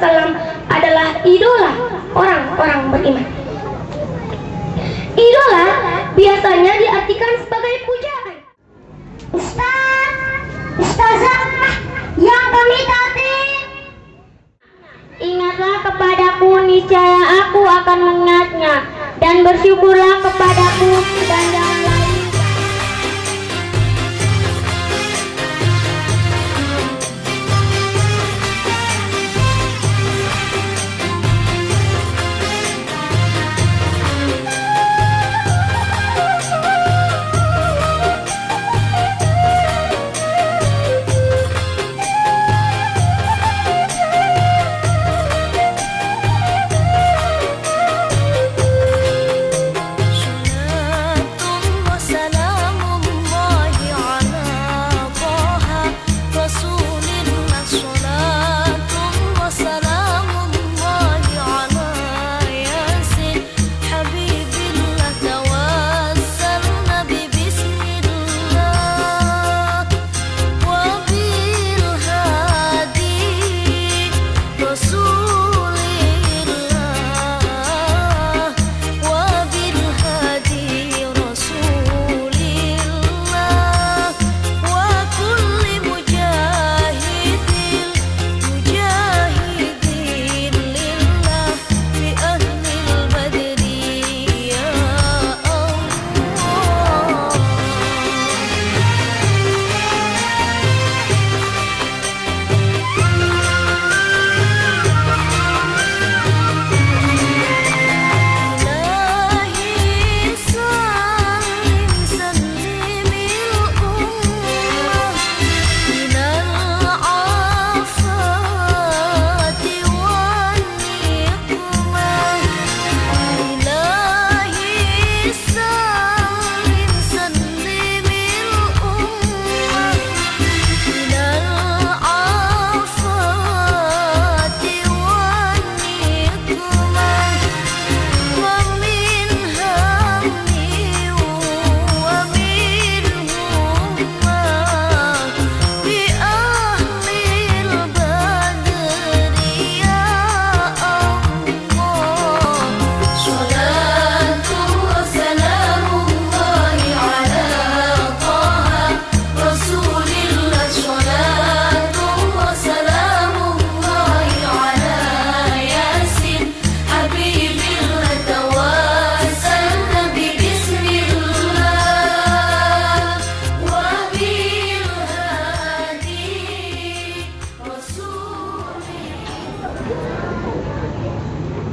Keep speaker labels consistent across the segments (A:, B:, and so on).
A: Wasallam adalah idola orang-orang beriman. Idola biasanya diartikan sebagai pujaan. Ustazah yang kami taati, ingatlah kepadaku, niscaya aku akan mengingatnya, dan bersyukurlah kepadaku dan jangan lalai.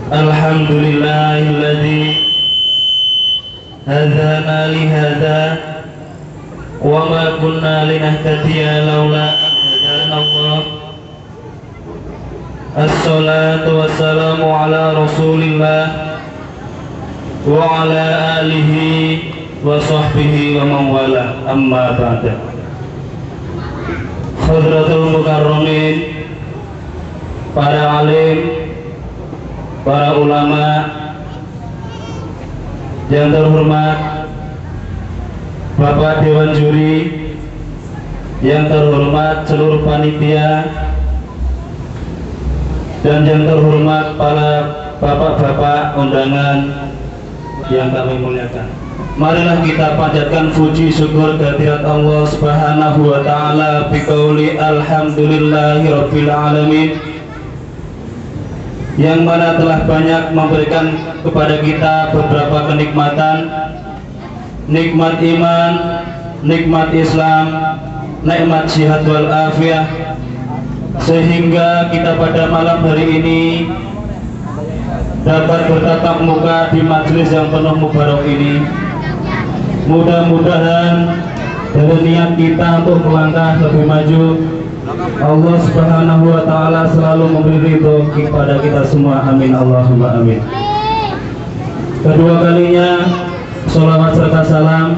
B: Alhamdulillahilladzi hadana lihada wa ma kunna linahtadiya laula an hadana Allah. Assalatu wassalamu ala Rasulillah wa ala alihi wa sahbihi wa man wala, amma ba'da. Hadratul mukarramin, para alim, para ulama yang terhormat, Bapak Dewan Juri yang terhormat, seluruh panitia, dan yang terhormat para bapak-bapak undangan yang kami muliakan. Marilah kita panjatkan puji syukur kehadirat Allah Subhanahu wa taala biqauli alhamdulillahirabbil alamin, yang mana telah banyak memberikan kepada kita beberapa kenikmatan, nikmat iman, nikmat Islam, nikmat sehat wal afiah, sehingga kita pada malam hari ini dapat bertatap muka di majelis yang penuh mubarak ini. Mudah-mudahan dari niat kita untuk melangkah lebih maju, Allah Subhanahu wa taala selalu memberi ridho kepada kita semua. Amin Allahumma amin. Kedua kalinya sholawat serta salam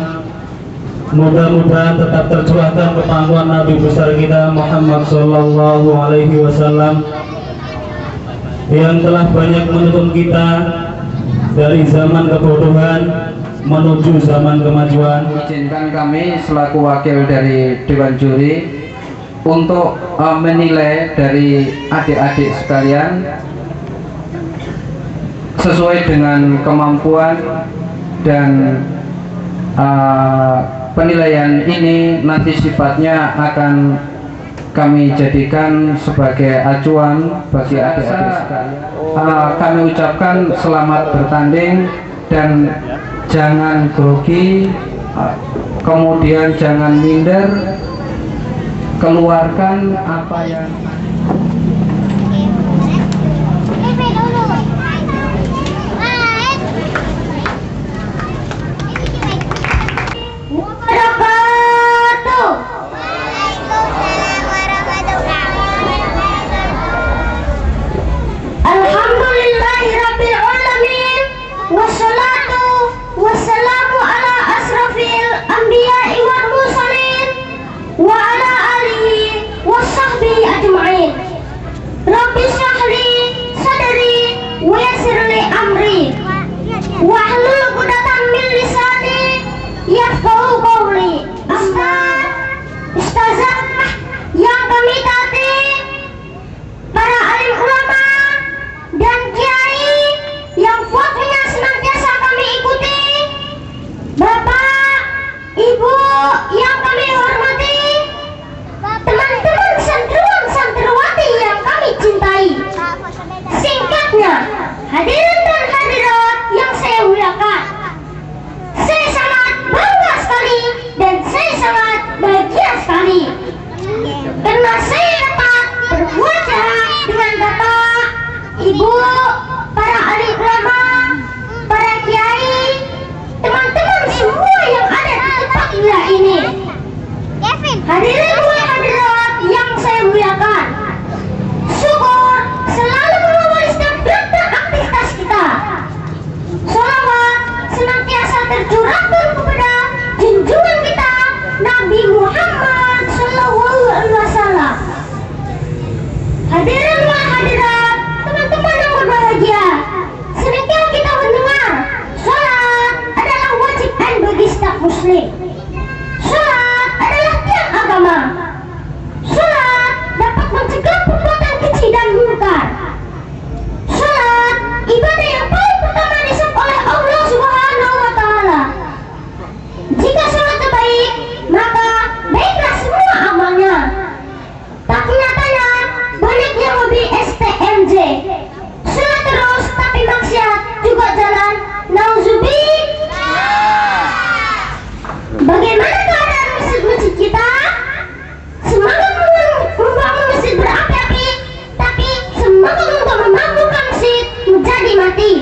B: mudah-mudahan tetap tercurahkan ke pangkuan Nabi besar kita Muhammad sallallahu alaihi wasallam, yang telah banyak menuntun kita dari zaman kebodohan menuju zaman kemajuan.
C: Izinkan kami selaku wakil dari Dewan Juri untuk menilai dari adik-adik sekalian sesuai dengan kemampuan, dan penilaian ini nanti sifatnya akan kami jadikan sebagai acuan bagi adik-adik sekalian. Kami ucapkan selamat bertanding dan jangan grogi, kemudian jangan minder, keluarkan apa yang
A: wabarakatuh. Alhamdulillahirabbil alamin, wassalatu wassalamu ala asrafil anbiya'i wal mursalin wa ala alihi wasahbihi ajma'in. Rabbi shrah li sadri wa yassir li amri wahlul 'uqdatam min lisani yafqahu qawli. Ustazah yang kami taati, para alim ulama dan kiai yang fatwanya senantiasa kami ikuti, bapak, ibu yang kami hormati, teman-teman santriwan santriwati yang kami cintai. Singkatnya, hadirin dan hadirat yang saya muliakan, saya sangat bangga sekali dan saya sangat bahagia sekali karena saya dapat berwajah dengan bapak, ibu, para alim ulama, para kiai, teman-teman semua yang ada di tempat kuliah ini. Hadirin dan hadirat yang saya muliakan, syukur selalu mengawali setiap gerak aktivitas kita. Sholawat senantiasa tercurahkan kepada junjungan kita Nabi Muhammad Sallallahu Alaihi Wasallam. Hadirin dan hadirat, teman-teman yang berbahagia, seringkali kita mendengar sholat adalah wajib bagi setiap muslim. Sholat adalah tiang agama. Sholat dapat mencegah perbuatan keji dan munkar. Sholat ibadah yang paling pertama disebut oleh Allah Subhanahu wa Ta'ala. Jika sholat itu baik, maka baiklah semua amalnya. Tapi nyatanya banyak yang hobi STMJ, sholat terus tapi maksiat juga jalan. Nauzubillah. Bagaimana keadaan masjid-masjid kita? Semangat membangun masjid berapi-api, tapi semangat untuk memampukan masjid menjadi mati.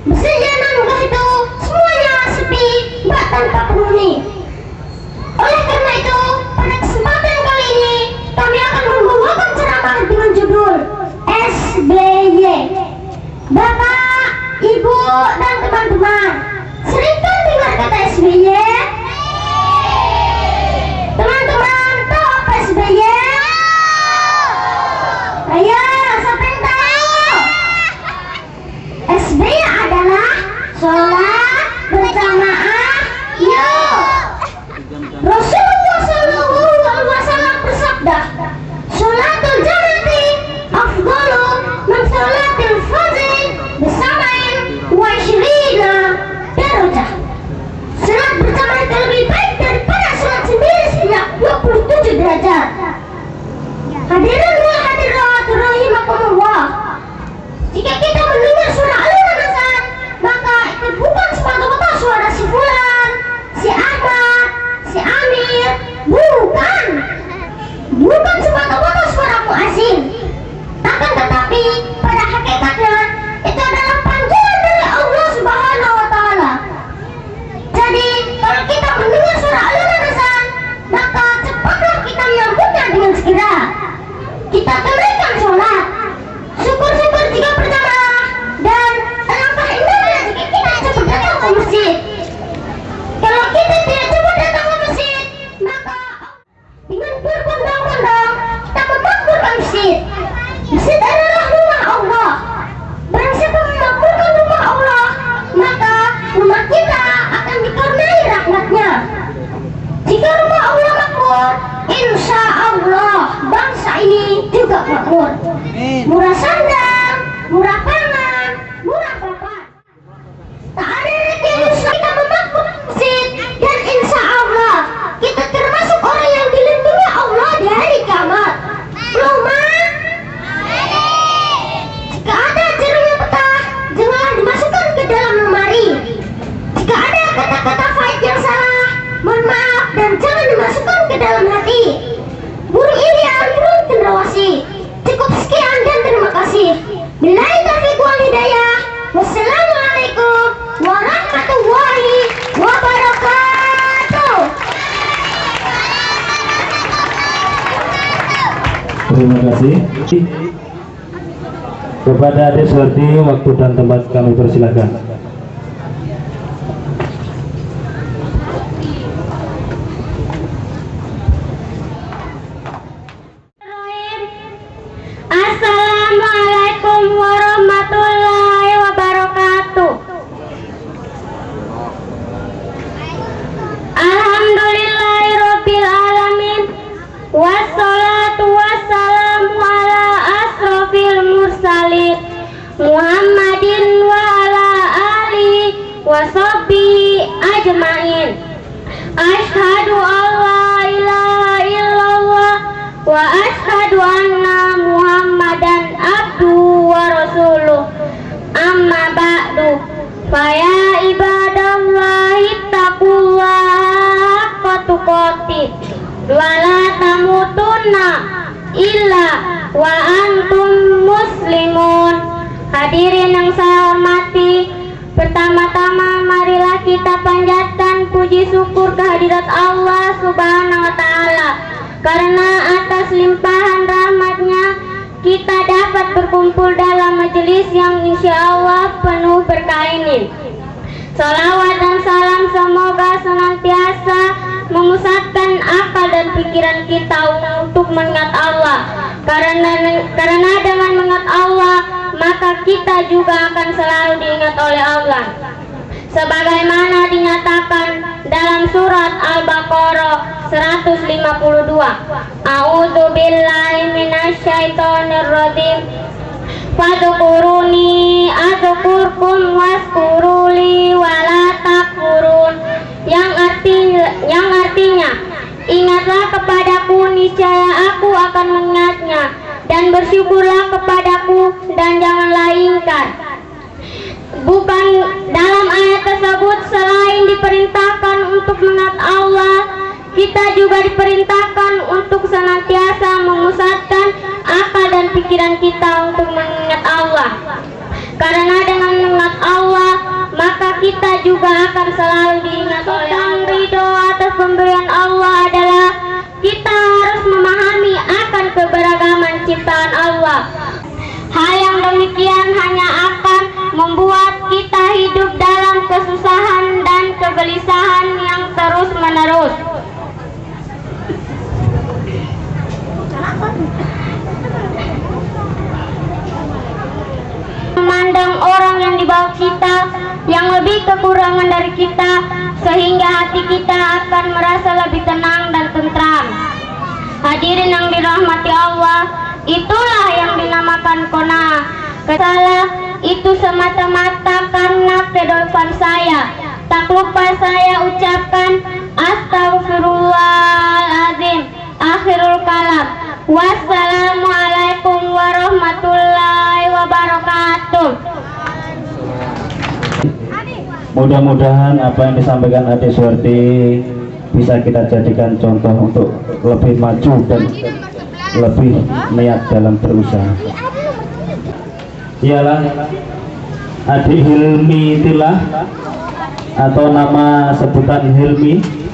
A: Masjid dan nugas itu semuanya sepi, bak tanpa penghuni. Oleh karena itu, pada kesempatan kali ini kami akan membawakan ceramah dengan judul SBY. Bapak, Ibu, dan teman-teman, seringkali dengar kata SBY? Teman-teman, tahu apa SBY? Ayo, siapa yang tahu? SBY adalah sholat berjamaah yuk. Rasulullah Sallallahu Alaihi Wasallam bersabda, sholatul jamati afdalu min sholatil fardhi bersamain wa ishrina darajah. Sholat berjamaah itu lebih baik daripada sholat sendiri sebanyak 27 derajat. Hadirin wa hadirat rahimakumullah, jika kita mendengar suara aliran azan, maka itu bukan semata-mata suara si fulan, si Ahmad, si Amir, bukan semata-mata suara muazzin. Akan tetapi pada hakikatnya itu adalah panggilan dari Allah Subhanahu wa Ta'ala. Jadi kalau kita mendengar suara aliran azan, maka cepatlah kita menyambutnya dengan segera. Kita tunaikan sholat. Syukur-syukur jika berjamaah, dan alangkah indahnya jika kita cepat datang ke masjid. Kalau kita tidak cepat datang ke masjid, maka dengan berbondong-bondong kita memakmurkan masjid. Masjid adalah rumah Allah. Barang siapa memakmurkan rumah Allah, maka rumah kita akan dikaruniai rahmatnya. Jika rumah Allah makmur, insya Allah makmur, murah sandang, murah pangan, murah papan. Tak ada rezeki kita memakmur masjid, dan insya Allah kita termasuk orang yang dilindungi Allah di hari kiamat. Belum mah? Jika ada jerunya petah, janganlah dimasukkan ke dalam lemari. Jika ada kata-kata faid yang salah, mohon maaf dan jangan dimasukkan ke dalam hati. Burung Irian, burung cendrawasih. Cukup sekian dan terima kasih. Billahi taufiq wal hidayah. Wassalamualaikum warahmatullahi wabarakatuh.
B: Terima kasih. Kepada Adik Suwardi, waktu dan tempat kami persilakan.
A: Assalamualaikum warahmatullahi wabarakatuh. Alhamdulillahirabbil alamin. Wassalatu wassalamu ala asrofil mursalin Muhammadin wa ala alihi wa sahbihi ajmain. Asyhadu an la ilaha illallah wa asyhadu anna Muhammadan abduhu wa rasuluh. Amma ba'du, faya ibadallahi taqullaha haqqa tuqatih wa la tamutunna illa wa antum muslimun. Hadirin yang saya hormati, pertama-tama marilah kita panjatkan puji syukur kehadirat Allah Subhanahu wa Ta'ala, karena atas limpahan rahmatnya kita dapat berkumpul dalam majelis yang insya Allah penuh berkah ini. Salawat dan salam semoga senantiasa memusatkan akal dan pikiran kita untuk mengingat Allah, karena dengan mengingat Allah maka kita juga akan selalu diingat oleh Allah, sebagaimana dinyatakan dalam surat Al-Baqarah 152. A'udzu billahi minasyaitonir rajim. Fadhkuruni adzkurkum waskuruli wala takfurun. Yang artinya ingatlah kepadaku, niscaya aku akan mengingatnya, dan bersyukurlah kepadaku dan janganlah ingkar. Bukan dalam ayat tersebut selain diperintahkan untuk mengingat Allah, kita juga diperintahkan untuk senantiasa memusatkan akal dan pikiran kita untuk mengingat Allah. Karena dengan mengingat Allah, maka kita juga akan selalu diingat oleh Allah. Ridho atas pemberian Allah adalah kita harus memahami akan keberagaman ciptaan Allah. Hal yang demikian hanya akan membuat kita hidup dalam kesusahan dan kegelisahan yang terus-menerus. Memandang orang yang di bawah kita, yang lebih kekurangan dari kita, sehingga hati kita akan merasa lebih tenang dan tentram. Hadirin yang dirahmati Allah, itulah yang dinamakan qanaah. Kesalah itu semata-mata karena kedosan saya. Tak lupa saya ucapkan Astaghfirullahaladzim. Akhirul kalam. Wassalamualaikum warahmatullahi wabarakatuh.
B: Mudah-mudahan apa yang disampaikan Adik Suwardi bisa kita jadikan contoh untuk lebih maju dan lebih niat dalam berusaha. Ialah Adik Hilmi Tilah, atau nama sebutan Hilmi.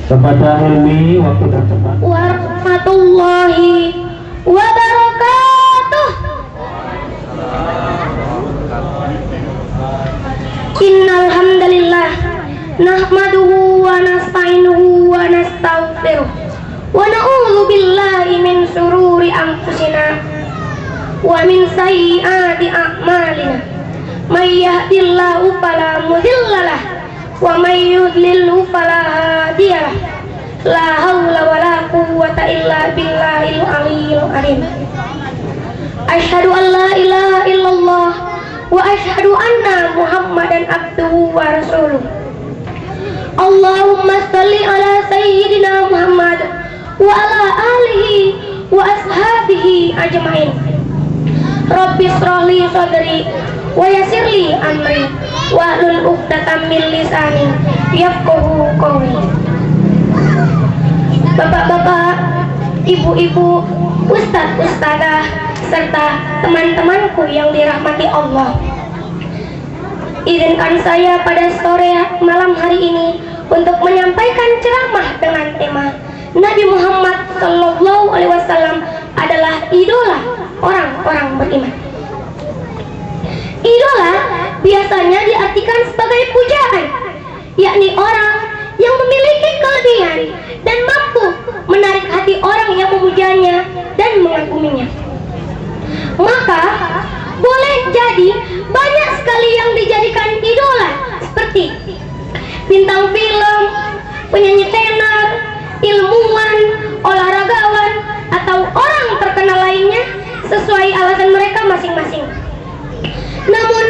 B: Kepada Hilmi waktu dan tempat.
A: Warahmatullahi wabarakatuh. Innal hamdalillah nahmaduhu wa nasta'inuhu wa nastaghfiruh wa na'udzu billahi min shururi anfusina wa min sayyiati a'malina. May yahdihillahu fala mudhillalah wa may yudlilhu fala hadiyalah. La haula wala quwwata illa billahil aliyyil azim. Asyhadu an la ilaha illallah wa asyhadu anna Muhammadan abduhu wa rasuluh. Allahumma salli ala sayyidina Muhammad wa ala alihi wa ashabihi ajmain. Rabbi shrah li sadri wa yassir li amri wa hlul 'uqdatam min lisani yafqahu qawli. Bapak-bapak, ibu-ibu, ustadz-ustadzah, serta teman-temanku yang dirahmati Allah, izinkan saya pada sore malam hari ini untuk menyampaikan ceramah dengan tema Nabi Muhammad SAW adalah idola orang-orang beriman. Idola biasanya diartikan sebagai pujaan, yakni orang yang memiliki kelebihan dan mampu menarik hati orang yang memujanya dan mengaguminya. Maka boleh jadi banyak sekali yang dijadikan idola, seperti bintang film, penyanyi tenar, ilmuwan, olahragawan, atau orang terkenal lainnya sesuai alasan mereka masing-masing. Namun,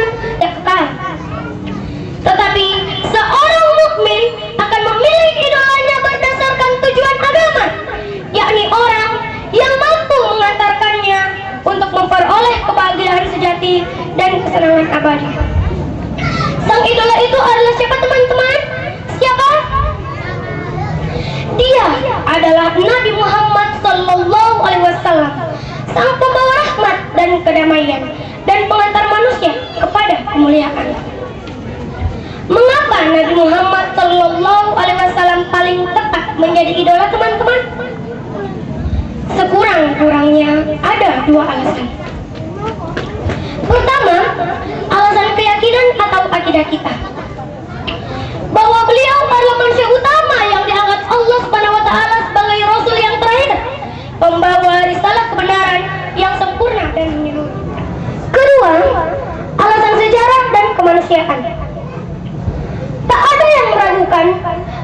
A: tetapi seorang mukmin akan memilih idolanya berdasarkan tujuan agama, yakni orang yang mampu mengantarkannya untuk memperoleh kebahagiaan sejati dan kesenangan abadi. Sang idola itu adalah siapa, teman-teman? Siapa? Dia adalah Nabi Muhammad SAW, sang pembawa rahmat dan kedamaian dan pengantar manusia kepada kemuliaan. Mengapa Nabi Muhammad SAW paling tepat menjadi idola, teman-teman? Sekurang-kurangnya ada dua alasan. Pertama, alasan keyakinan atau akidah kita, bahwa beliau adalah manusia utama yang diangkat Allah SWT sebagai Rasul yang terakhir, pembawa risalah kebenaran yang sempurna dan menyeluruh. Kedua, alasan sejarah dan kemanusiaan. Tak ada yang meragukan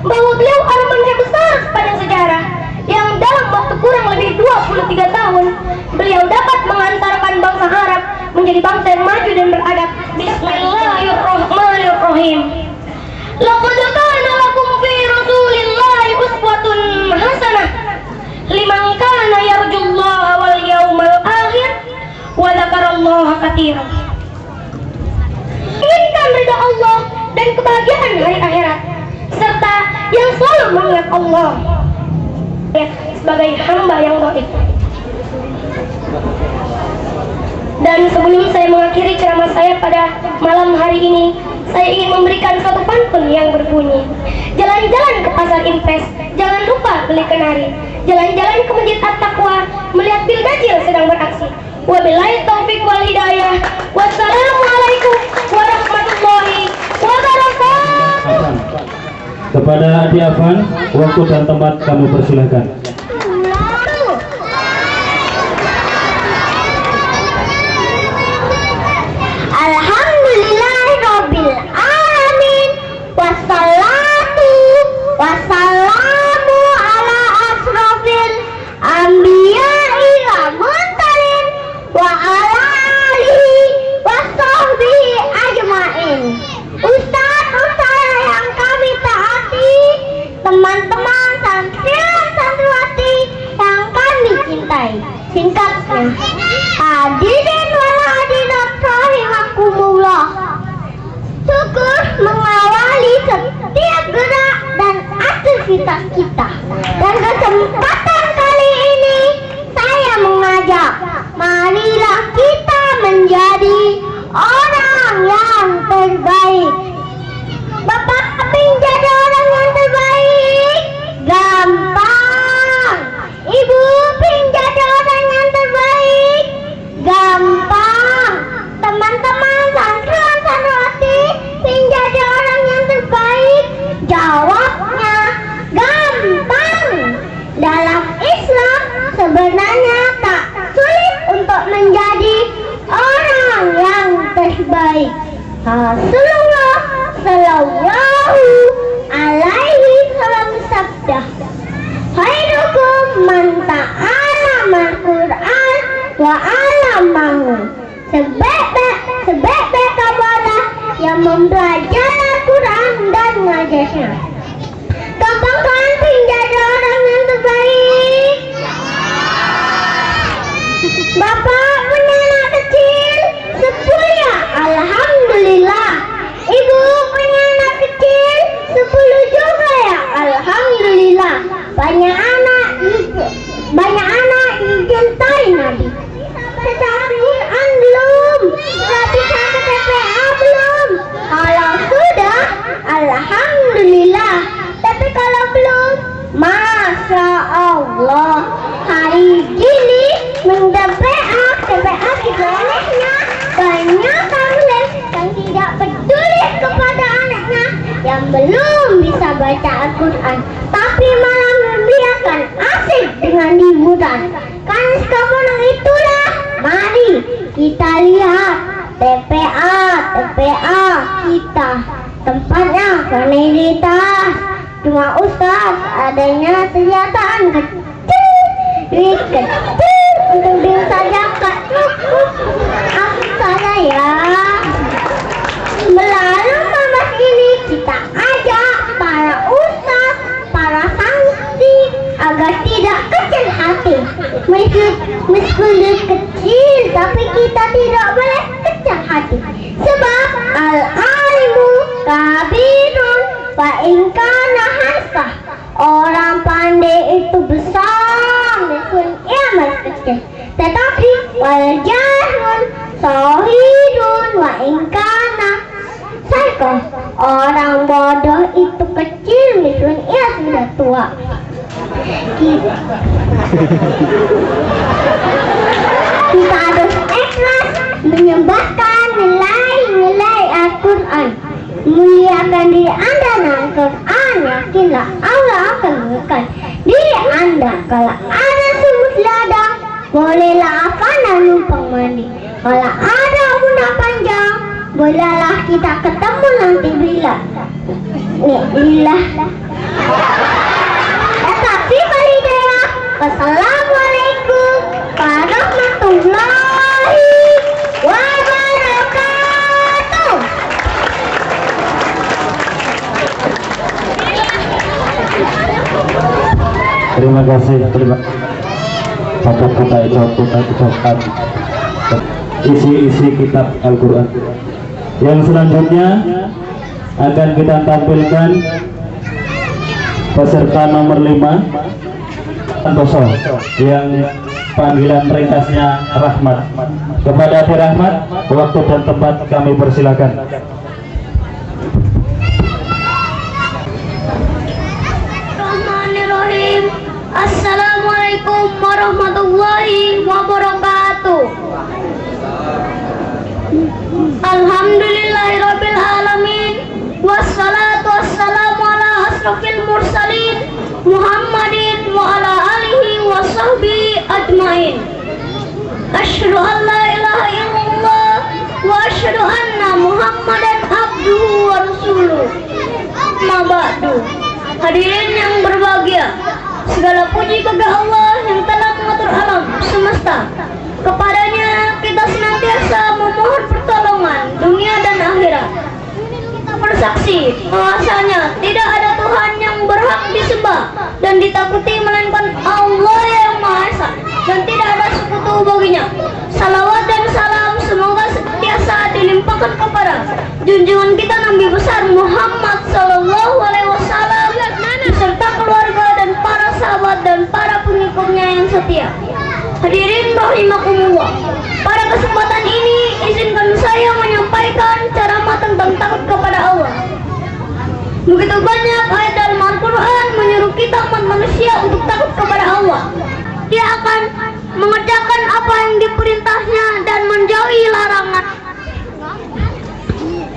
A: bahwa beliau adalah manusia besar sepanjang sejarah yang dalam waktu kurang lebih 23 tahun beliau dapat mengantarkan bangsa Arab menjadi bangsa yang maju dan beradab. Bismillahirrahmanirrahim. Laqad kana lakum fi Rasulillahi uswatun hasanah liman kana yarjullaha wal yawmal akhir wa dzakarallaha katsiran. Inginkan ridha Allah dan kebahagiaan hari akhirat, serta yang selalu mengingat Allah sebagai hamba yang dhaif. Dan sebelum saya mengakhiri ceramah saya pada malam hari ini, saya ingin memberikan suatu pantun yang berbunyi: jalan-jalan ke pasar Impes, jangan lupa beli kenari. Jalan-jalan ke Masjid At-Taqwa, melihat Bil Dajjal sedang beraksi. Wabillahi taufiq wal hidayah. Wassalamualaikum warahmatullahi wabarakatuh.
B: Kepada Adi Afan, waktu dan tempat kami persilahkan.
A: Alhamdulillahirabbil alamin, wassalatu wassalamu ala asrofil anbiya'i wa mursalin wa ala alihi wa sahbihi ajmain. Ustaz-ustaz yang kami taati, teman-teman santriwan-santriwati yang kami cintai, singkatnya hadirin wal hadirat rahimakumullah. Syukur mengawali setiap gerak dan aktivitas kita. Dan kesempatan kali ini saya mengajak, marilah kita menjadi orang yang terbaik. Bapak ingin jadi orang yang terbaik? Gampang. Ibu ingin jadi orang yang terbaik? Gampang. Teman-teman santriwan-santriwati ingin jadi orang yang terbaik? Jawabnya gampang. Dalam Islam sebenarnya tak sulit untuk menjadi orang yang terbaik. Rasulullah Sallallahu Alaihi Wasallam sabda, khairukum man ta'allama al-Qur'an wa 'allamahu. wajahnya. Gampang kan menjadi orang yang terbaik? Bapak punya anak kecil 10 ya? Alhamdulillah. Ibu punya anak kecil 10 juga ya? Alhamdulillah. Banyak anak dicintai Nabi. Tetapi Quran belum. Sudah bisa ke TPA belum? Kalau sudah, alhamdulillah. Tapi kalau belum, masya Allah. Hari ini TPA kita anehnya banyak kamil yang tidak peduli kepada anaknya yang belum bisa baca Al-Quran, tapi malah membiarkan asik dengan hiburan. Karena sekarang itulah, mari kita lihat TPA kita. Tempatnya fasilitas cuma Ustaz adanya senjataan kecil, duit kecil untuk bisa zakat. Aku saja ya. Melalui kemas ini kita ajak para ustaz, para santri agar tidak kecil hati. Meskipun kecil, tapi kita tidak boleh kecil hati. Sebab al-alimu kabirun fa in kana hansah. Orang pandai itu besar meskipun ia masih kecil. Tetapi wal jahil sahidun wa in kana saikoh. Orang bodoh itu kecil meskipun ia sudah tua. Kita harus ikhlas menyembahkan nilai-nilai Al-Quran, muliakan diri Anda dengan Quran. Yakinlah Allah akan menemukan diri Anda. Kalau ada sumur ladang, bolehlah Afana numpang mandi. Kalau ada unang panjang, bolehlah kita ketemu nanti bila lillah. Tapi walidayah, wassalamualaikum warahmatullahi wabarakatuh.
B: Terima kasih. Bapak kita ucapkan isi kitab Al-Quran. Yang selanjutnya akan kita tampilkan peserta nomor 5 Santoso yang panggilan ringkasnya Rahmat. Kepada Adik Rahmat, waktu dan tempat kami persilakan.
A: Bismillahirrahmanirrahim. Assalamualaikum warahmatullahi wabarakatuh. Alhamdulillahirabbil alamin. Wassalatu wassalamu ala asrofil mursalin Muhammadin wa ala alihi wa sahbihi ajmain. Asyhadu an la ilaha illallah wa asyhadu anna Muhammadan abduhu wa rasuluh. Amma ba'du. Hadirin yang berbahagia, segala puji kepada Allah yang telah mengatur alam semesta. Kepadanya kita senantiasa memohon pertolongan dunia dan akhirat. Kita bersaksi bahwasanya tidak ada Tuhan yang berhak disembah dan ditakuti melainkan Allah yang Maha Esa, dan tidak ada sekutu baginya. Salawat dan salam semoga senantiasa dilimpahkan kepada junjungan kita Nabi besar Muhammad sallallahu alaihi wasallam serta keluarga dan para sahabat dan para pengikutnya yang setia. Hadirin rahimakumullah, pada kesempatan ini izinkan saya menyampaikan ceramah tentang takut kepada Allah. Begitu banyak ayat dalam Al-Quran menyuruh kita umat manusia untuk takut kepada Allah. Dia akan mengerjakan apa yang diperintahnya dan menjauhi larangan.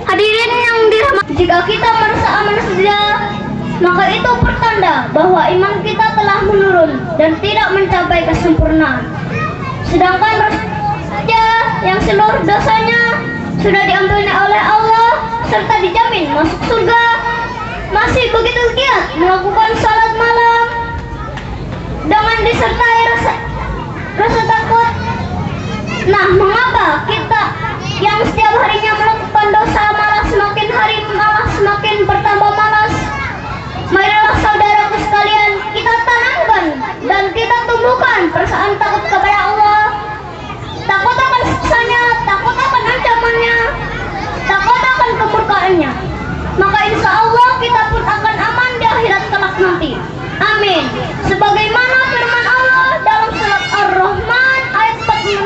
A: Hadirin yang dirahmati, jika kita merasa aman saja, maka itu pertanda bahwa iman kita telah menurun dan tidak mencapai kesempurnaan. Sedangkan saja yang seluruh dosanya sudah diampuni oleh Allah serta dijamin masuk surga, masih begitu giat melakukan salat malam dengan disertai rasa takut. Nah, mengapa kita yang setiap harinya melakukan dosa malah semakin hari malah semakin bertambah malas? tumbuhkan perasaan takut kepada Allah, takut akan siksanya, takut akan ancamannya, takut akan kemurkaannya. Maka insya Allah kita pun akan aman di akhirat kelak nanti. Amin. Sebagaimana firman Allah dalam surat Ar-Rahman ayat 46.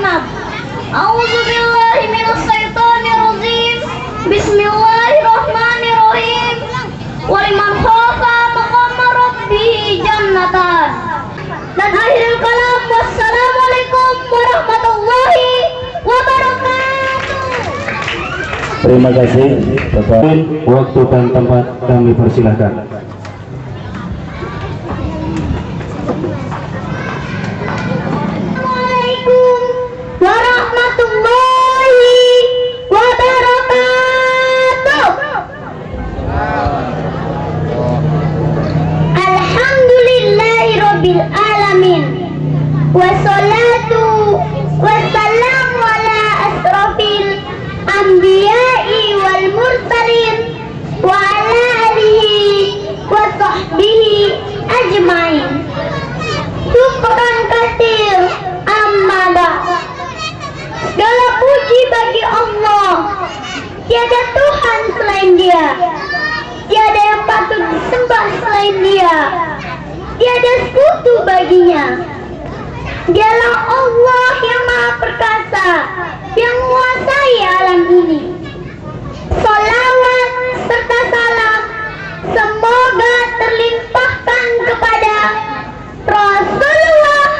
A: A'udzubillahi minasyaitonirrajim. Bismillahirrahmanirrahim. Waliman khafa maqama rabbih jannatan. Dan akhirul kalam, wassalamualaikum warahmatullahi wabarakatuh.
B: Terima kasih Bapak. Waktu dan tempat kami persilahkan.
A: Assalamualaikum warahmatullahi wabarakatuh. Alhamdulillahirabbil alamin. Wassalatu wassalamu ala asrofil anbiya'i wal mursalin wa ala alihi wa sahbihi ajmain. Syukran katsir amma ba'd. Segala puji bagi Allah. Tiada Tuhan selain Dia. Tiada yang patut disembah selain Dia. Tiada sekutu baginya. Dialah Allah yang Maha Perkasa, yang menguasai alam ini. Salawat serta salam semoga terlimpahkan kepada Rasulullah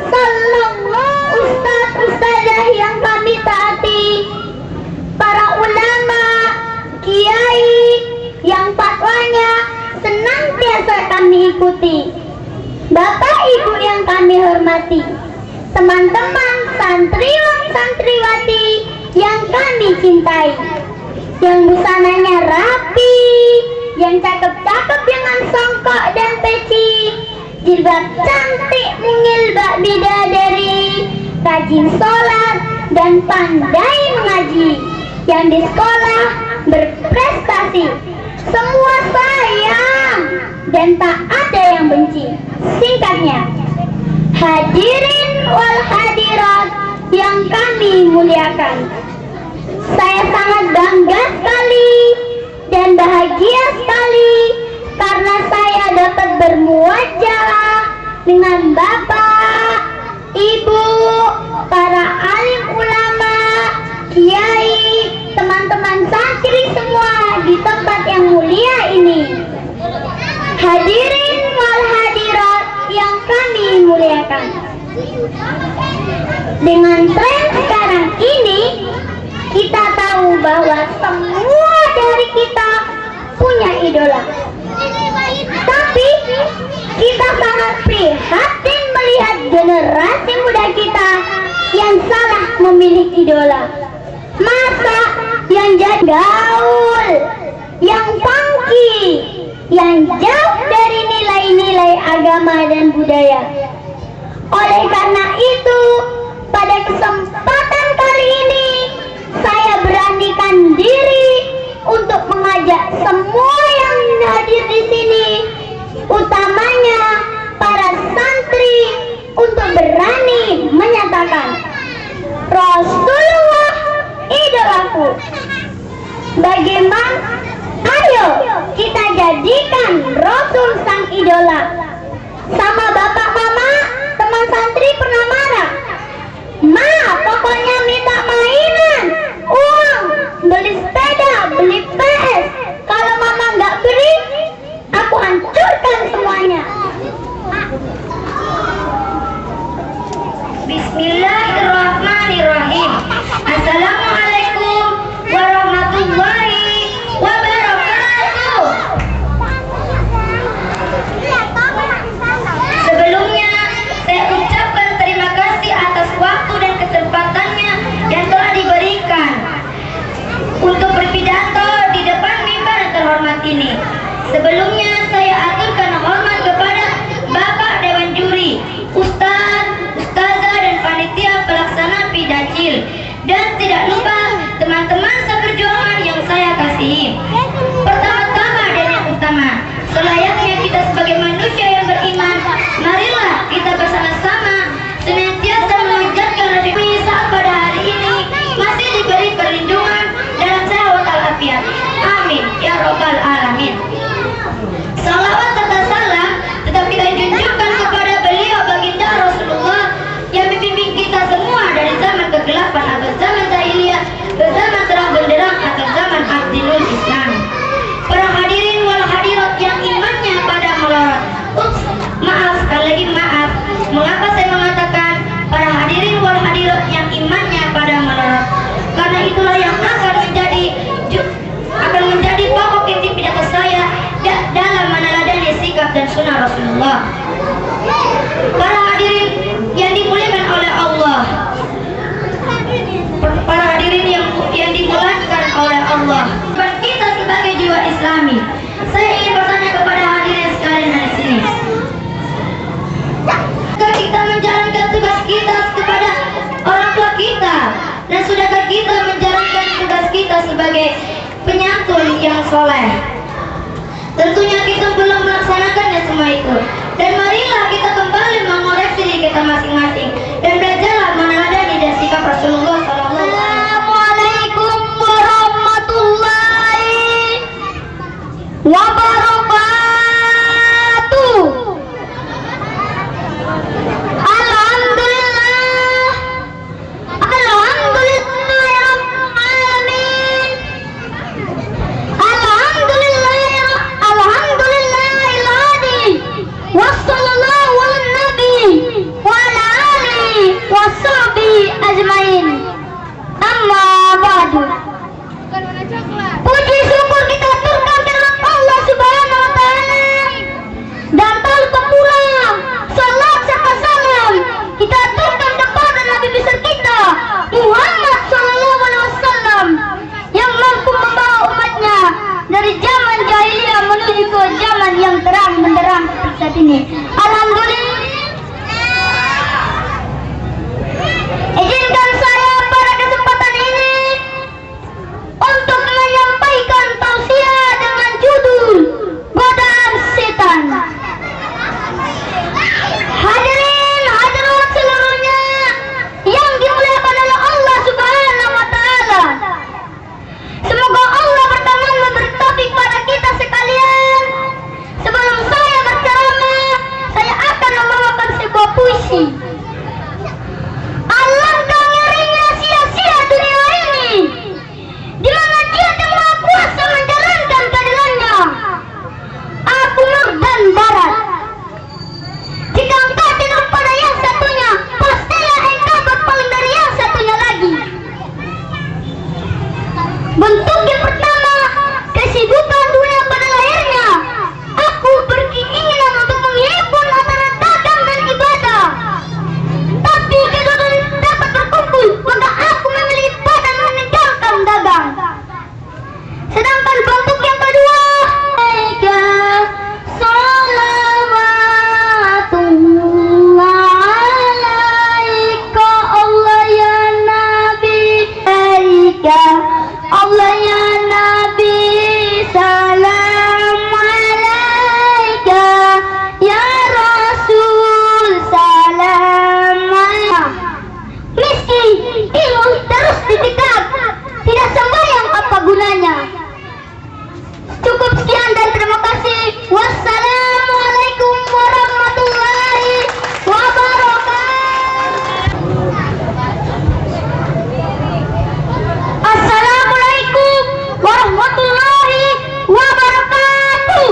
A: Sallallahu Ustaz-ustazah yang kami taati, para ulama, kiai yang fatwanya senantiasa kami ikuti, Bapak Ibu yang kami hormati, teman-teman santriwan santriwati yang kami cintai, yang busananya rapi, yang cakep-cakep dengan songkok dan peci, jilbab cantik mungil bak bidadari, rajin sholat dan pandai mengaji, yang di sekolah berprestasi, semua sayang dan tak ada yang benci. Singkatnya, hadirin wal hadirat yang kami muliakan, saya sangat bangga sekali dan bahagia sekali karena saya dapat bermuajalah dengan Bapak, Ibu, para alim ulama, kiai, teman-teman santri semua di tempat yang mulia ini. Hadirin wal hadirat yang kami muliakan, dengan tren sekarang ini kita tahu bahwa semua dari kita punya idola. Tapi kita sangat prihatin melihat generasi muda kita yang salah memilih idola. Masa yang jadi gaul, yang funky, yang jauh dari nilai-nilai agama dan budaya. Oleh karena itu, pada kesempatan kali ini saya beranikan diri untuk mengajak semua yang hadir di sini, utamanya para santri, untuk berani menyatakan Rasulullah idolaku. Bagaimana? Ayo kita jadikan Rasul sang idola. Sama bapak mama, teman santri pernah marah. Ma, pokoknya minta mainan, uang, beli sepeda, beli PS. Kalau mama nggak beri, aku hancurkan semuanya. Bismillahirrahmanirrahim. Assalamualaikum warahmatullahi wabarakatuh. Sebelumnya saya ucapkan terima kasih atas waktu dan kesempatannya yang telah diberikan untuk berpidato di depan mimbar terhormat ini. Sebelumnya saya aturkan hormat kepada Bapak Dewan Juri, Ustaz, Ustazah dan panitia kita kepada orang tua kita, dan sudahkah kita menjalankan tugas kita sebagai penyantun yang soleh? Tentunya kita belum melaksanakannya semua itu. Dan marilah kita kembali mengoreksi diri kita masing-masing dan belajarlah meneladani dan sikap Rasulullah SAW. Assalamualaikum warahmatullahi wabarakatuh. Alhamdulillah, alhamdulillahirrahmanirrahim, alhamdulillahilladzi wassallallahu ala nabi wa ala alihi washabihi ajmain. Amma ba'du. Puji syukur kita aturkan kepada Allah Subhanahu wa taala, dan tanpa pula salat serta salam kita aturkan kepada Nabi besar kita Muhammad sallallahu alaihi wasallam yang mampu membawa umatnya dari zaman jahiliyah menuju ke zaman yang terang benderang seperti saat ini. Alhamdulillah. Izinkan saya pada kesempatan ini untuk menyampaikan tausiah dengan judul Godaan Setan. Hadirin hadirat seluruhnya yang dimuliakan oleh Allah Subhanahu wa taala. Semoga Allah berkenan memberkati pada kita sekalian. Sebelum saya berceramah, saya akan membawakan sebuah puisi. Alangkah ngerinya sia-sia dunia ini, di mana Dia yang Maha Kuasa menjalankan keadilannya. Aku Nur dan Barat. Jika engkau tidak pada yang satunya, pastilah engkau berpaling dari yang satunya lagi. Bentuk yang pertama, kesibukan dunia pada lahirnya. Aku berkeinginan untuk menghimpun antara dagang dan ibadah. Tapi keduanya dapat berkumpul, maka aku memilih badan meninggalkan dagang. Sedangkan bentuk yang kedua, salawatullah alaika Allah ya Nabi, Allah ya Nabi, salam alaika ya Rasul, salam alaika. Meski ilmu terus dikejar, tidak sembahyang apa gunanya. Cukup sekian dan terima kasih. Wassalamualaikum warahmatullahi wabarakatuh. Assalamualaikum warahmatullahi wabarakatuh.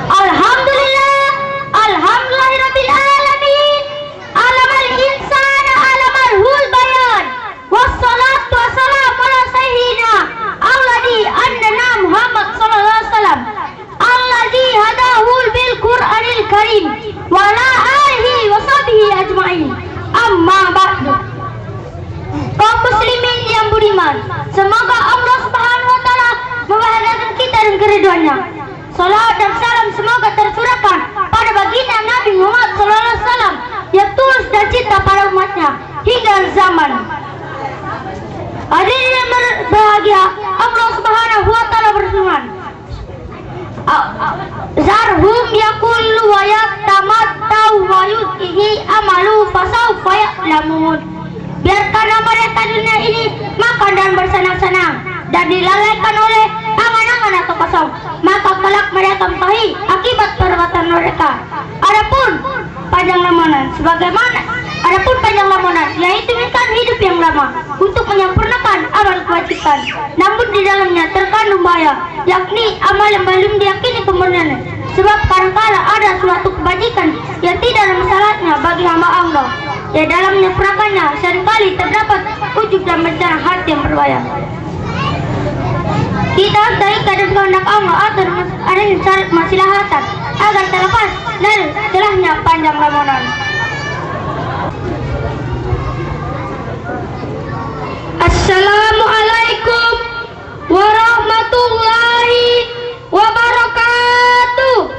A: Alhamdulillah, alhamdulillahirabbil alamin. Alamal insana alamal hul bayan. Wassalatu wassalamu ala sayyidina alladhi annana Muhammad sallallahu alaihi wasallam alladhi hadahul bil Qur'anil Karim wa ala alihi wa sahbihi ajmain. Amma ba'du. Kaum muslimin yang budiman, semoga Allah Subhanahu wa taala membahagiakan kita dengan keridhaannya. Salat dan salam semoga tercurahkan pada baginda Nabi Muhammad sallallahu alaihi wasallam yang tulus dan cinta pada umatnya hingga zaman. Hadirin yang berbahagia, Allah Subhanahu wa taala berfirman, Zarhum yaqulu wa yatamattau wa yutihi amalu fasawfa ya'lamun. Biarkan mereka dunia ini makan dan bersenang-senang dan dilalaikan oleh angan-angan atau kosong, maka kelak mereka mengetahui akibat perbuatan mereka. Adapun panjang lamunan yaitu ikan hidup yang lama untuk menyempurnakan amal kewajiban, namun di dalamnya terkandung bahaya, yakni amal yang belum diyakini kebenarannya. Sebab kadangkala ada suatu kebajikan yang tidak ada masalahnya bagi hamba Allah, ya dalam menyempurnakannya seringkali terdapat ujub dan bencana hati yang berbahaya. Kita harus dari keadaan kehendak Allah atau adanya syarat maslahatan agar terlepas dari celahnya panjang lamunan. Assalamualaikum warahmatullahi wabarakatuh.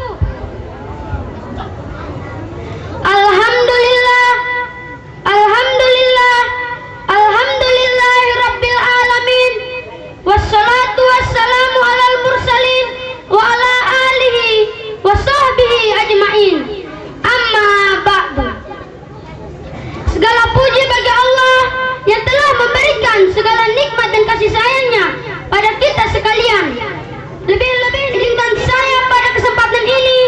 A: segala nikmat dan kasih sayangnya pada kita sekalian. Lebih-lebih izinkan saya pada kesempatan ini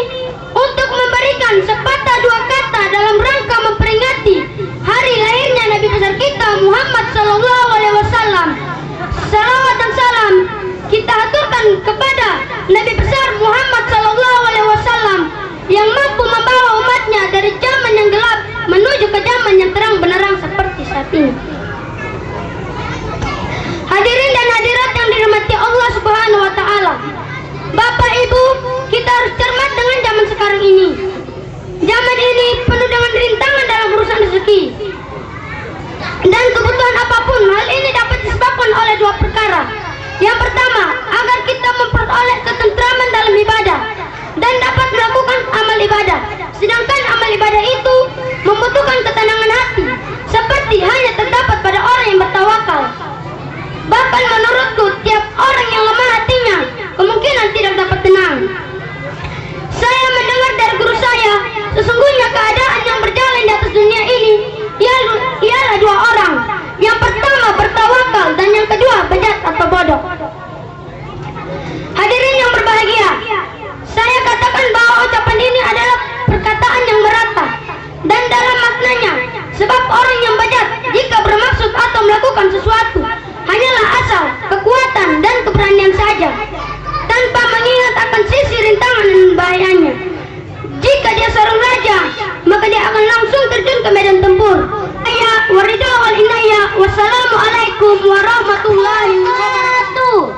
A: untuk memberikan sepatah dua kata dalam rangka memperingati hari lahirnya Nabi besar kita Muhammad Sallallahu Alaihi Wasallam. Salawat dan salam kita aturkan kepada Nabi besar Muhammad Sallallahu Alaihi Wasallam yang mampu membawa umatnya dari zaman yang gelap menuju ke zaman yang terang benderang seperti saat ini. Hadirin dan hadirat yang dirahmati Allah Subhanahu wa taala. Bapak Ibu, kita harus cermat dengan zaman sekarang ini. Zaman ini penuh dengan rintangan dalam urusan rezeki dan kebutuhan apapun. Hal ini dapat disebabkan oleh dua perkara. Yang pertama, agar kita memperoleh ketentraman dalam ibadah dan dapat melakukan amal ibadah. Sedangkan amal ibadah itu membutuhkan ketenangan hati, seperti hanya terdapat pada orang yang bertawakal. Bahkan menurutku, tiap orang yang lemah hatinya kemungkinan tidak dapat tenang. Saya mendengar dari guru saya, sesungguhnya keadaan yang berjalan di atas dunia ini ialah dua orang. Yang pertama bertawakal dan yang kedua bejat atau bodoh. Hadirin yang berbahagia, saya katakan bahwa ucapan ini adalah perkataan yang merata dan dalam maknanya. Sebab orang yang bejat jika bermaksud atau melakukan sesuatu hanyalah asal, kekuatan dan keberanian saja, tanpa mengingat akan sisi rintangan dan bahayanya. Jika dia seorang raja, maka dia akan langsung terjun ke medan tempur. Waridha wal inayah. Wassalamualaikum warahmatullahi wabarakatuh.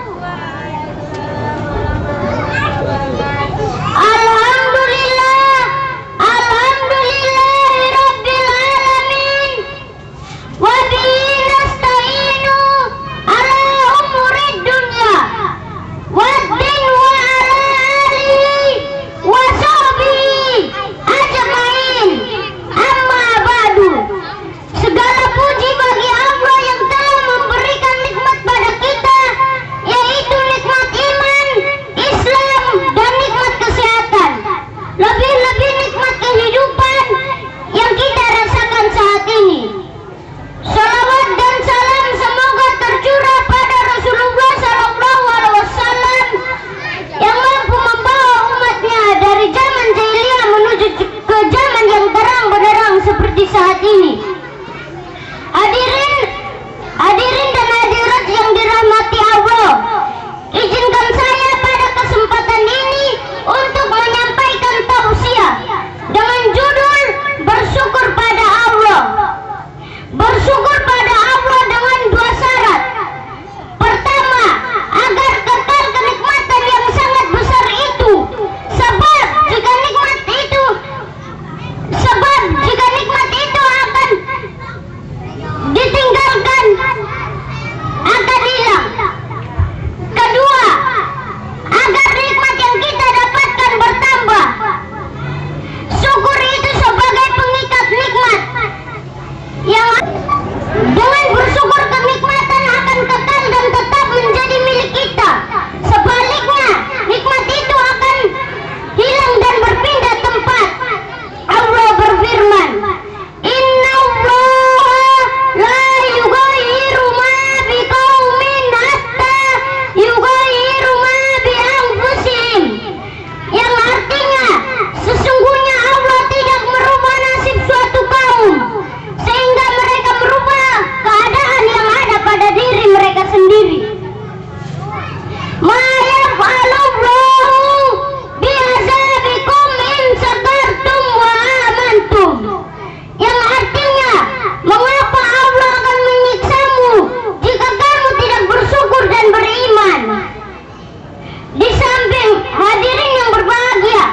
A: Alhamdulillah, alhamdulillahirabbil alamin. Wa bihi nasta'inu ala umurid dunya waddin wa ala alihi wa sahbihi ajmain. Amma ba'du. Segala puji bagi Allah yang telah memberikan nikmat pada kita, yaitu nikmat iman, Islam, dan nikmat kesehatan. Lebih-lebih nikmat kehidupan yang kita rasakan saat ini. Salawat dan salam semoga tercurah pada Rasulullah Sallallahu Alaihi Wasallam yang mampu membawa umatnya dari zaman jahiliyah menuju ke zaman yang terang benderang seperti saat ini. Hadirin dan hadirat yang dirahmati Allah, izinkan saya pada kesempatan ini untuk menyampaikan tausiah dengan judul bersyukur pada Allah. Bersyukur pada Allah dengan dua syarat. Pertama, agar kekal kenikmatan yang sangat besar itu. Sebab jika nikmat itu akan ditinggalkan, akan hilang. Kedua, agar nikmat yang kita dapatkan bertambah. Syukur itu sebagai pengikat nikmat yang dengan bersyukur kenikmatan akan kekal dan tetap menjadi milik kita. Sebaliknya, nikmat itu akan hilang dan berpindah tempat. Allah berfirman, Inna Allah la yughayyiru ma biqaumin hatta yughayyiru ma bi anfusihim. Yang artinya, sesungguhnya Allah tidak merubah nasib suatu kaum sehingga mereka merubah keadaan yang ada pada diri mereka sendiri. Ma yaf'alullahu bi'azabikum in sabartum wa amantum. Yang artinya, mengapa Allah akan menyiksamu jika kamu tidak bersyukur dan beriman. Di samping hadirin yang berbahagia,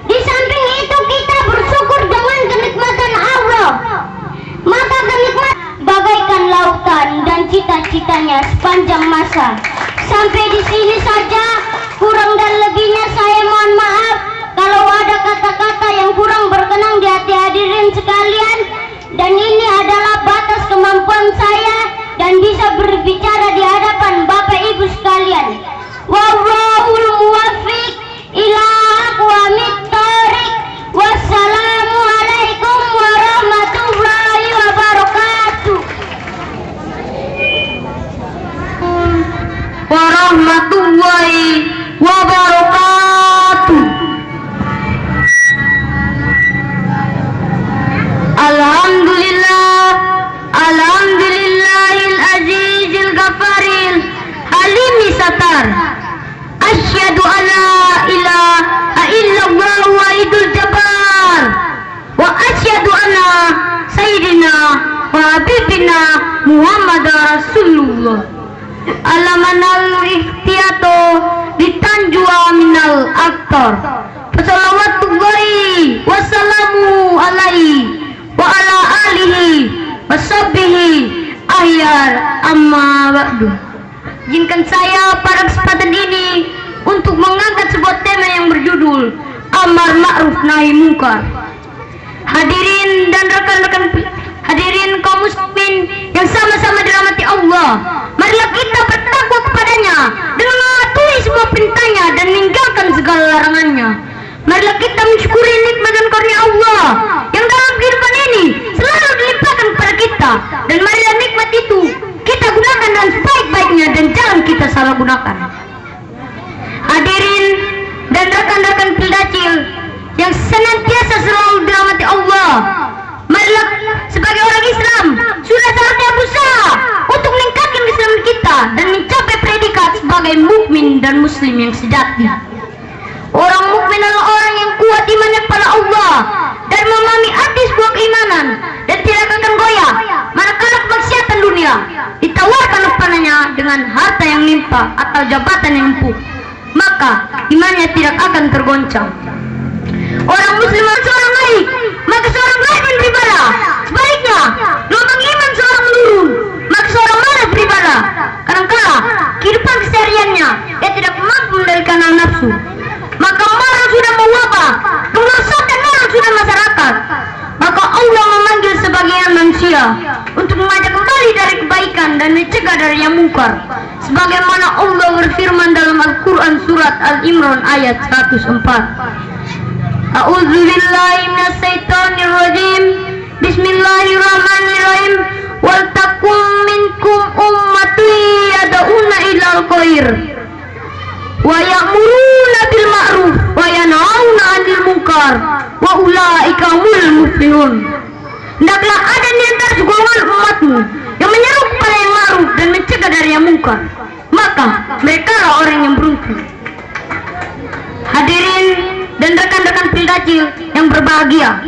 A: di samping itu kita bersyukur dengan kenikmatan Allah, maka kenikmatan bagaikan lautan dan cita-citanya sepanjang masa. Sampai di sini saja, kurang dan lebihnya saya mohon maaf kalau ada kata-kata yang kurang berkenan di hati hadirin sekalian, dan ini adalah batas kemampuan saya dan bisa berbicara di hadapan Bapak Ibu sekalian. Wallahul muwaffiq ila aqwamit thoriq. Wassalamualaikum warahmatullahi wabarakatuh. Muhammad Rasulullah. Alamanal ikhtiyato ditanjua minal aktor. Wassalawatullahi wassalamu alaihi wa ala alihi washabbihi ahyar amma ba'du. Izinkan saya pada kesempatan ini untuk mengangkat sebuah tema yang berjudul Amar Ma'ruf Nahi Munkar. Hadirin dan rekan-rekan hadirin kaum muslimin yang sama-sama dirahmati Allah, marilah kita bertakwa kepadanya dengan mematuhi semua perintahnya dan meninggalkan segala larangannya. Marilah kita mensyukuri nikmat dan karunia Allah yang dalam kehidupan ini selalu dilimpahkan kepada kita, dan marilah nikmat itu kita gunakan dengan sebaik-baiknya dan jangan kita salah gunakan. Hadirin dan rekan-rekan Pildacil yang senantiasa selalu dirahmati Allah, marilah sebagai orang Islam sudah saatnya berusaha untuk meningkatkan keislaman kita dan mencapai predikat sebagai mukmin dan muslim yang sejati. Orang mukmin adalah orang yang kuat imannya pada Allah dan memahami arti sebuah keimanan dan tidak akan goyah manakala kemaksiatan dunia ditawarkan kepadanya dengan harta yang limpah atau jabatan yang empuk, maka imannya tidak akan tergoncang. Orang muslim adalah seorang baik, maka seorang baik beribadah. Sebaliknya, gelombang iman seorang menurun, maka seorang malas beribadah. Kadangkala kehidupan kesehariannya dia tidak mampu mengendalikan hawa nafsu, maka marah sudah mewabah, kemerosotan marah sudah masyarakat. Maka Allah memanggil sebagian manusia untuk mengajak kembali dari kebaikan dan mencegah dari yang mungkar, sebagaimana Allah berfirman dalam Al-Quran surat Al-Imran ayat 104. A'udzubillahi minasyaitonirrajim. Bismillahirrahmanirrahim. Wal takum minkum ummati yad'una ilal khair wa ya'muruna bil ma'ruf wa yanhauna 'anil munkar wa ulaika humul muflihun. Hendaklah ada di antara segolongan umatmu yang menyeru kepada yang ma'ruf dan mencegah dari yang munkar, maka mereka lah orang yang beruntung. Hadirin dan rekan-rekan Pildacil yang berbahagia,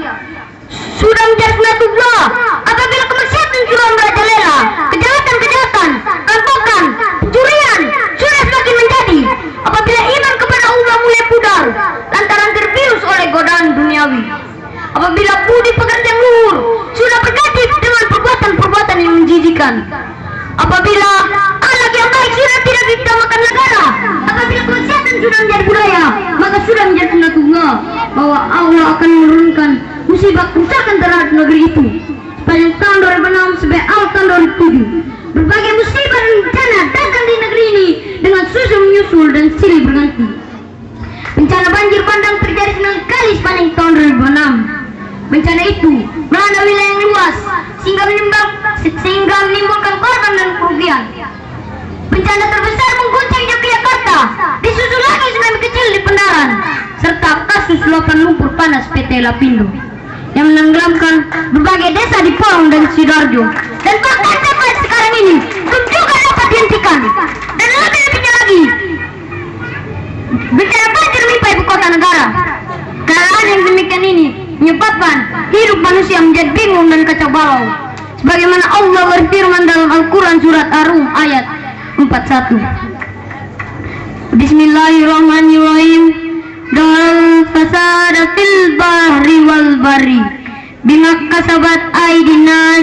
A: sudah menjadi sunatullah apabila kemaksiatan sudah merajalela, kejahatan-kejahatan, rampokan, pencurian sudah semakin menjadi, apabila iman kepada Allah mulai pudar lantaran tervirus oleh godaan duniawi, apabila budi pekerti yang luhur sudah berganti dengan perbuatan-perbuatan yang menjijikan, apabila anak yang baik sudah tidak diutamakan negara, apabila kemaksiatan sudah menjadi budaya, maka sudah menjadi sunatullah bahwa Allah akan menurunkan musibah kerusakan terhadap negeri itu. Sepanjang tahun 2006 sampai awal tahun 2007, berbagai musibah dan bencana datang di negeri ini dengan susul menyusul dan silih berganti. Bencana banjir bandang terjadi 9 kali sepanjang tahun 2006. Bencana itu melanda wilayah yang luas sehingga menimbulkan korban dan kerugian. Bencana terbesar mengguncang Yogyakarta, disusul lagi tsunami kecil di Pendaran, serta kasus luapan lumpur panas PT Lapindo yang menenggelamkan berbagai desa di Porong dan Sidoarjo, dan bahkan sampai sekarang ini belum juga dapat dihentikan. Dan lebih-lebihnya lagi, bencana banjir menimpa ibu kota negara. Keadaan yang demikian ini menyebabkan hidup manusia menjadi bingung dan kacau balau, sebagaimana Allah berfirman dalam Al-Quran surat Ar-Rum ayat 41. Bismillahirrahmanirrahim. Dal fasada fil bahri wal bari bima kasabat aydinas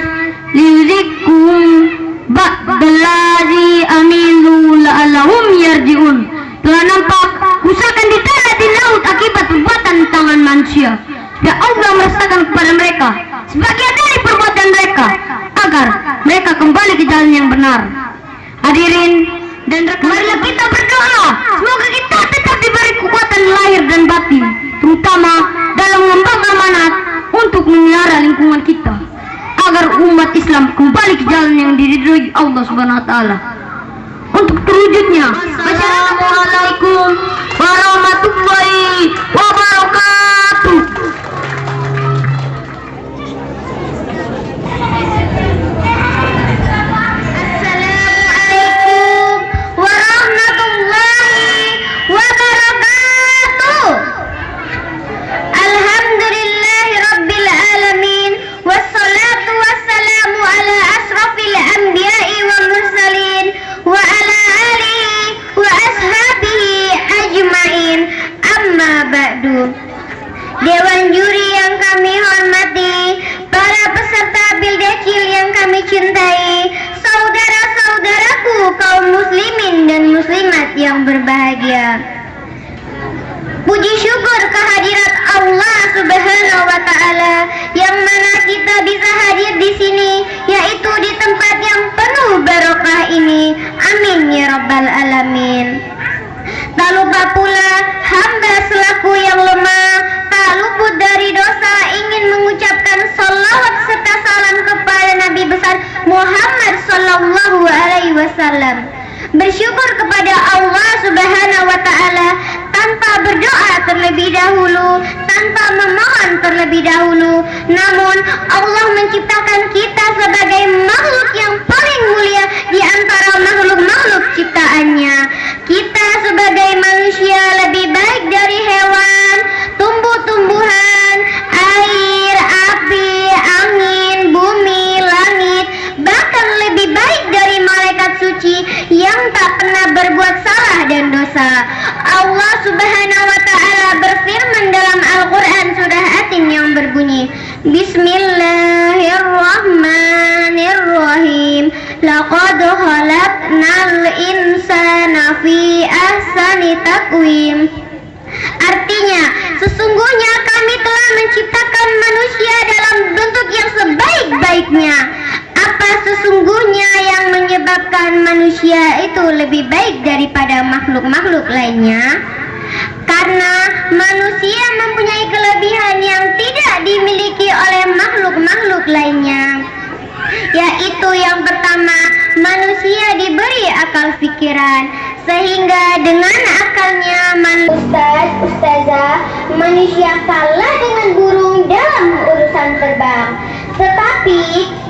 A: liyuzikum ba'dallazi amilu la'allahum yarji'un. Telah nampak kerusakan di tanah di laut akibat perbuatan tangan manusia, dan Allah merasakan kepada mereka sebagian dari perbuatan mereka agar mereka kembali ke jalan yang benar. Hadirin dan rekan, marilah kita berdoa semoga kita tetap diberi kekuatan lahir dan batin, terutama dalam mengemban amanat untuk memelihara lingkungan kita, agar umat Islam kembali ke jalan yang diridhoi Allah Subhanahu wa taala. Untuk terwujudnya, Assalamualaikum warahmatullahi wabarakatuh.
D: Alhamdulillahirabbil alamin, wassalatu wassalamu ala asrafil anbiya
A: beserta Bildecil yang kami cintai, saudara-saudaraku kaum muslimin dan muslimat yang berbahagia. Puji syukur kehadirat Allah Subhanahu wa taala yang mana kita bisa hadir di sini, yaitu di tempat yang penuh barokah ini. Amin ya rabbal alamin. Tak lupa pula hamba selaku yang lemah, tak luput dari dosa, ingin mengucapkan salawat serta salam kepada Nabi besar Muhammad sallallahu alaihi wasallam. Bersyukur kepada Allah Subhanahu wa taala tanpa berdoa terlebih dahulu, tanpa memohon terlebih dahulu. Namun Allah menciptakan kita sebagai makhluk yang paling mulia di antara makhluk-makhluk ciptaannya. Kita sebagai manusia lebih baik dari hewan, tumbuh-tumbuhan, air, api, angin, bumi, langit, bahkan lebih baik dari malaikat suci yang tak pernah berbuat salah dan dosa. Allah Subhanahu wa taala berfirman dalam Al-Qur'an surah Atin yang berbunyi, Bismillahirrahmanirrahim. Laqad khalaqnal insana fi ahsani taqwim. Artinya, sesungguhnya kami telah menciptakan manusia dalam bentuk yang sebaik-baiknya. Apa sesungguhnya yang menyebabkan manusia itu lebih baik daripada makhluk-makhluk lainnya? Karena manusia mempunyai kelebihan yang tidak dimiliki oleh makhluk-makhluk lainnya, yaitu yang pertama, manusia diberi akal pikiran, sehingga dengan akalnya Ustazah, manusia kalah dengan burung dalam urusan terbang. Tetapi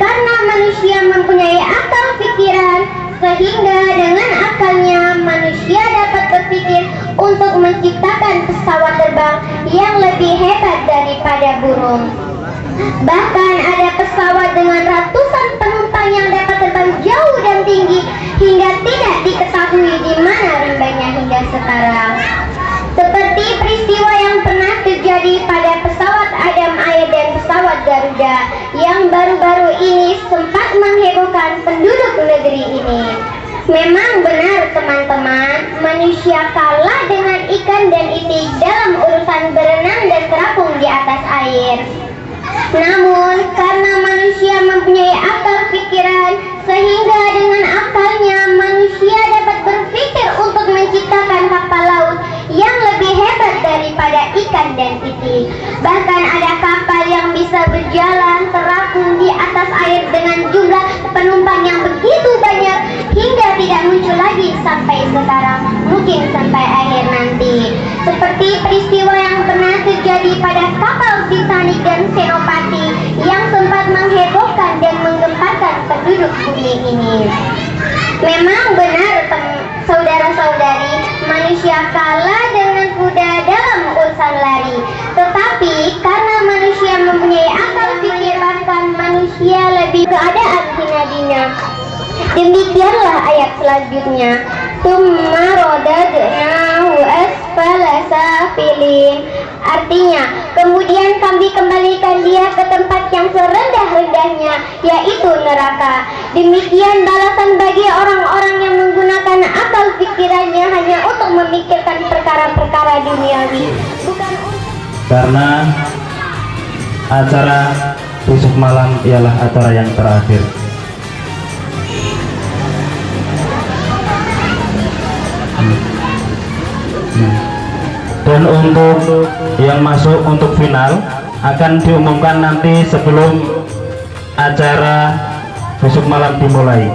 A: karena manusia mempunyai akal pikiran, sehingga dengan akalnya manusia dapat berpikir untuk menciptakan pesawat terbang yang lebih hebat daripada burung. Bahkan ada pesawat dengan ratusan penumpang yang dapat terbang jauh dan tinggi hingga tidak diketahui di mana rembangnya hingga sekarang. Seperti peristiwa yang pernah terjadi pada pesawat Adam Air dan pesawat Garuda yang baru-baru ini sempat menghebohkan penduduk negeri ini. Memang benar teman-teman, manusia kalah dengan ikan dan itik dalam urusan berenang dan terapung di atas air. Namun karena manusia mempunyai akal pikiran, sehingga dengan akalnya manusia dapat berpikir untuk menciptakan kapal laut yang lebih hebat daripada ikan dan itik. Bahkan ada kapal yang bisa berjalan terapung di atas air dengan jumlah penumpang yang begitu banyak hingga tidak muncul lagi sampai sekarang, mungkin sampai akhir nanti. Seperti peristiwa yang pernah terjadi pada kapal Titanic dan Senopati yang sempat menghebohkan dan menggemparkan penduduk bumi ini. Memang benar saudara-saudari, manusia kalah dengan kuda dalam urusan lari. Tetapi karena manusia mempunyai akal pikir, bahkan manusia lebih keadaan hina-dina. Demikianlah ayat selanjutnya. Tsumma radadnahu asfala safilin. Artinya, kemudian kami kembalikan dia ke tempat yang serendah-rendahnya, yaitu neraka. Demikian balasan bagi orang-orang yang menggunakan akal pikirannya hanya untuk memikirkan perkara-perkara duniawi, bukan untuk...
B: Karena acara besok malam ialah acara yang terakhir. Dan untuk yang masuk untuk final akan diumumkan nanti sebelum acara besok malam dimulai.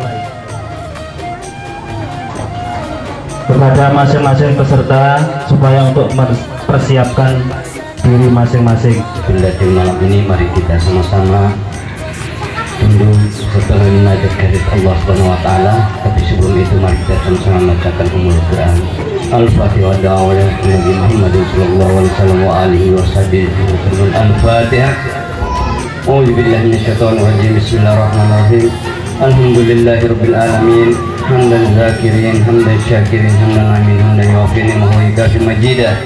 B: Kepada masing-masing peserta supaya untuk mempersiapkan diri masing-masing.
D: Bila di malam ini mari kita sama-sama tunduk setelah munajat kehadirat Allah Subhanahu wa taala. Tapi sebelum itu mari kita sama-sama membacakan Ummul Quran. Al-Fatihah wa da'awah Nabi Muhammad sallallahu alaihi wasallam wa alihi wasallam. Al-Fatihah. A'udzu billahi minasyaitonir rajim. Bismillahirrahmanirrahim. Alhamdulillahirabbil alamin. Hamdan zakirin, hamdan syakirin, hamdan amin, hamdan yuwafi ni'mahu wa yukafi majidah.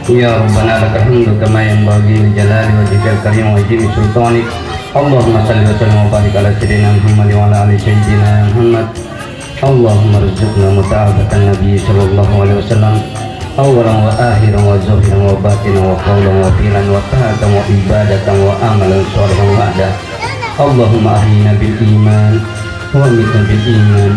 D: Ya Rabbana lakal hamdu kama yanbaghi li jalali wajhikal karim wa azimi sultanik. Allahumma salli wa sallim wa barik ala sayyidina Muhammad wa ala ali sayyidina Muhammad. Allahumma rizqna muta'abatan Nabi sallallahu alaihi wasallam awalan wa akhiran wa zahiran wa batinan wa qawlan wa fi'lan wa ta'atan wa ibadatan wa amalan sholihan wa ada. Allahumma ahyina bil iman wa amitna bil iman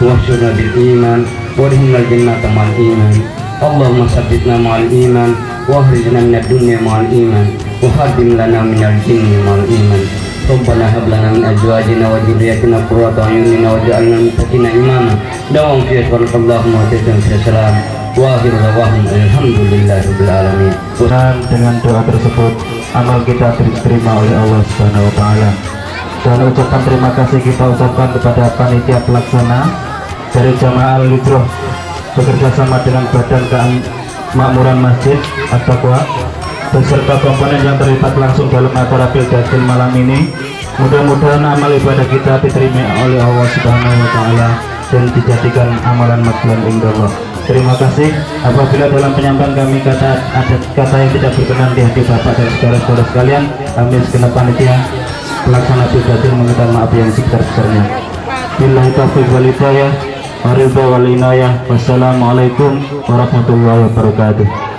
D: wa syurna bil iman wa rihna jannata ma'al iman. Allahumma sabbitna ma'al iman wa akhrijna minad dunya ma'al iman wa hadim lana minal jinni ma'al iman. Rabbana hab lana min azwajina wa dhurriyyatina qurrata a'yunin waj'alna lil muttaqina imama. Dawam fi Allahumma wa salam. Wa akhiru da'wahum alhamdulillahirabbil alamin.
B: Dan dengan doa tersebut amal kita diterima oleh Allah Subhanahu wa taala. Dan ucapan terima kasih kita ucapkan kepada panitia pelaksana dari Jamaah Al-Hijrah bekerja sama dengan Badan Kemakmuran Masjid At-Taqwa beserta komponen yang terlibat langsung dalam acara Pildasil malam ini. Mudah-mudahan amal ibadah kita diterima oleh Allah Subhanahu wa taala dan dijadikan amalan makbulan indallah. Terima kasih. Apabila dalam penyampaian kami ada kata yang tidak berkenan di hati Bapak dan saudara-saudara sekalian, kami segenap panitia pelaksana Pildasil meminta maaf yang sebesar-besarnya. Billahi taufiq wal hidayah, waridha wal inayah. Wassalamualaikum warahmatullahi wabarakatuh.